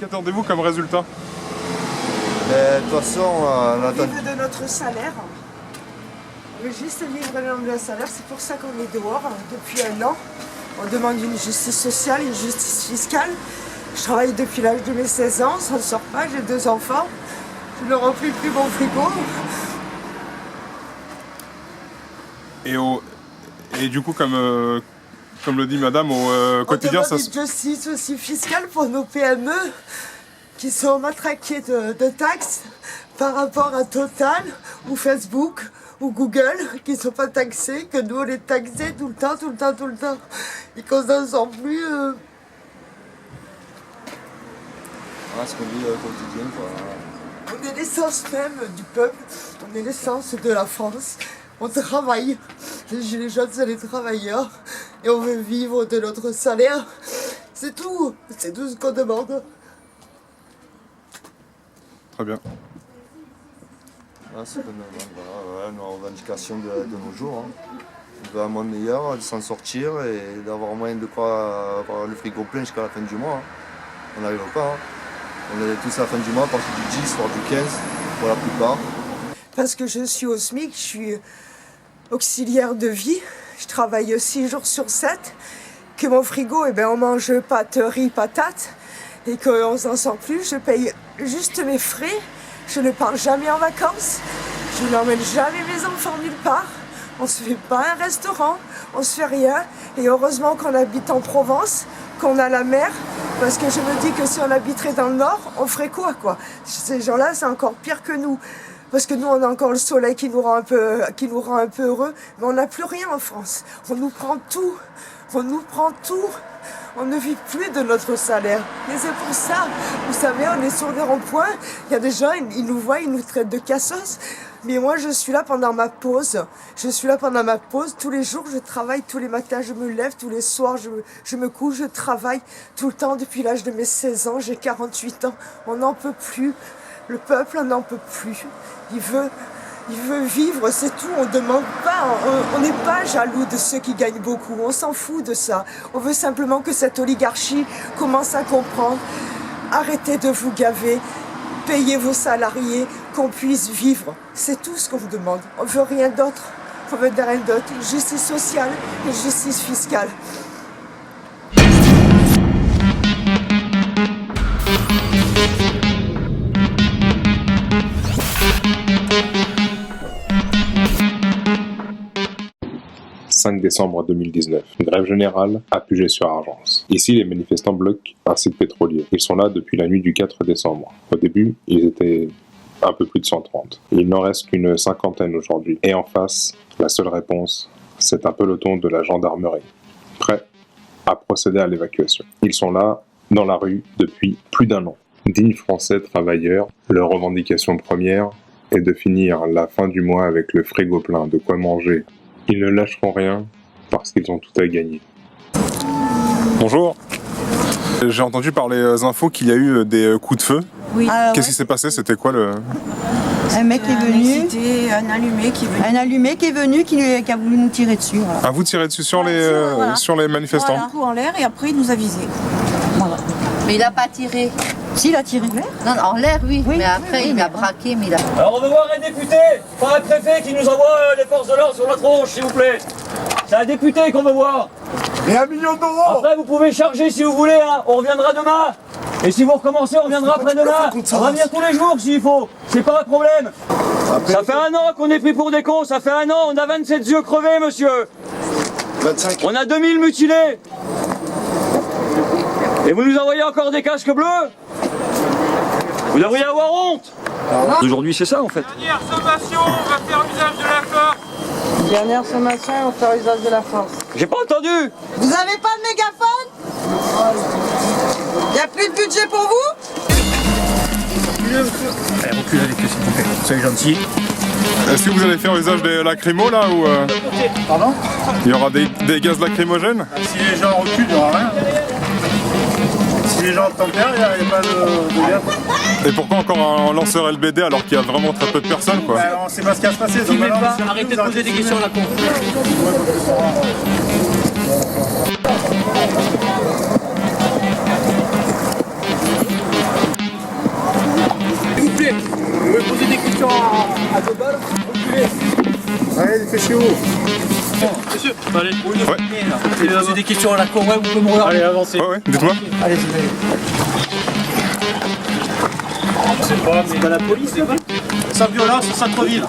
Qu'attendez-vous comme résultat? De toute façon, on attend... Vivre de notre salaire. On veut juste vivre de notre salaire, c'est pour ça qu'on est dehors depuis un an. On demande une justice sociale, une justice fiscale. Je travaille depuis l'âge de mes 16 ans, ça ne sort pas, j'ai 2 enfants. Je ne remplis plus mon frigo. Et du coup, comme le dit madame, au quotidien, ça se... une justice aussi fiscale pour nos PME qui sont matraquées de taxes par rapport à Total ou Facebook ou Google qui ne sont pas taxés, que nous on les taxait tout le temps. Et qu'on n'en sent plus. Voilà ce qu'on vit au quotidien, quoi. On est l'essence même du peuple, on est l'essence de la France. On travaille, les gilets jaunes c'est les travailleurs et on veut vivre de notre salaire. C'est tout ce qu'on demande. Très bien. Voilà ce qu'on demande, voilà, nos revendications de nos jours. Hein. On veut un monde meilleur, de s'en sortir et d'avoir moyen de quoi avoir le frigo plein jusqu'à la fin du mois. Hein. On n'arrive pas. Hein. On est tous à la fin du mois, à partir du 10, voire du 15, pour la plupart. Parce que je suis au SMIC, je suis auxiliaire de vie, je travaille 6 jours sur 7, que mon frigo, on mange pâtes, riz, patates, et qu'on s'en sort plus, je paye juste mes frais, je ne pars jamais en vacances, je n'emmène jamais mes enfants nulle part, on se fait pas un restaurant, on se fait rien, et heureusement qu'on habite en Provence, qu'on a la mer, parce que je me dis que si on habiterait dans le nord, on ferait quoi? Ces gens-là, c'est encore pire que nous. Parce que nous, on a encore le soleil qui nous rend un peu heureux, mais on n'a plus rien en France. On nous prend tout. On ne vit plus de notre salaire. Et c'est pour ça, vous savez, on est sur des ronds-points. Il y a des gens, ils nous voient, ils nous traitent de cassos. Mais moi, je suis là pendant ma pause. Tous les jours, je travaille. Tous les matins, je me lève. Tous les soirs, je me couche. Je travaille tout le temps depuis l'âge de mes 16 ans. J'ai 48 ans. On n'en peut plus. Le peuple n'en peut plus. Il veut vivre, c'est tout. On ne demande pas. On n'est pas jaloux de ceux qui gagnent beaucoup. On s'en fout de ça. On veut simplement que cette oligarchie commence à comprendre. Arrêtez de vous gaver. Payez vos salariés, qu'on puisse vivre. C'est tout ce qu'on vous demande. On ne veut rien d'autre. On veut rien d'autre. Justice sociale et justice fiscale. « 5 décembre 2019. Grève générale à Puget-sur-Argence. Ici, les manifestants bloquent un site pétrolier. Ils sont là depuis la nuit du 4 décembre. Au début, ils étaient un peu plus de 130. Il n'en reste qu'une cinquantaine aujourd'hui. Et en face, la seule réponse, c'est un peloton de la gendarmerie, prêt à procéder à l'évacuation. Ils sont là, dans la rue, depuis plus d'1 an. Dignes Français travailleurs, leur revendication première est de finir la fin du mois avec le frigo plein, de quoi manger. Ils ne lâcheront rien parce qu'ils ont tout à gagner. Bonjour. J'ai entendu par les infos qu'il y a eu des coups de feu. Oui. Qu'est-ce qui s'est passé? C'était quoi le... Un mec est venu. Un allumé qui est venu. Un allumé qui est venu, qui a voulu nous tirer dessus. Voilà. Ah, vous tirez dessus sur les manifestants? Voilà, un coup en l'air et après il nous a visé. Voilà. Mais il n'a pas tiré. Si, il a tiré. Non, en l'air, oui. Mais après, il a braqué, mais il a... Alors on veut voir un député, pas un préfet qui nous envoie les forces de l'ordre sur la tronche, s'il vous plaît. C'est un député qu'on veut voir. Et 1 million d'euros. Après, vous pouvez charger si vous voulez, hein. On reviendra demain. Et si vous recommencez, on reviendra après-demain. On va venir tous les jours s'il faut. C'est pas un problème. Ça fait 1 an qu'on est pris pour des cons. Ça fait 1 an, on a 27 yeux crevés, monsieur. 25. On a 2000 mutilés. Et vous nous envoyez encore des casques bleus? Vous devriez avoir honte. Aujourd'hui, c'est ça en fait. Dernière sommation, on va faire usage de la force. Dernière sommation, on va faire usage de la force. J'ai pas entendu. Vous avez pas de mégaphone? Y a plus de budget pour vous? Allez, reculez avec eux, s'il vous plaît. Soyez gentils. Est-ce que vous allez faire usage des lacrymos là ou Pardon? il y aura des gaz lacrymogènes? Si les gens reculent, il n'y aura rien. Si les gens tempèrent, il n'y a pas de gaz. Et pourquoi encore un lanceur LBD alors qu'il y a vraiment très peu de personnes quoi? On ne sait pas ce qui va se passer. Donc Arrêtez de poser des questions à la con. Monsieur, allez, C'est des questions à la con, ouais, vous pouvez me regarder. allez, avancez. Ouais, dites-moi. Allez, C'est pas, mais c'est pas la police, c'est pas. sans violence, au centre-ville.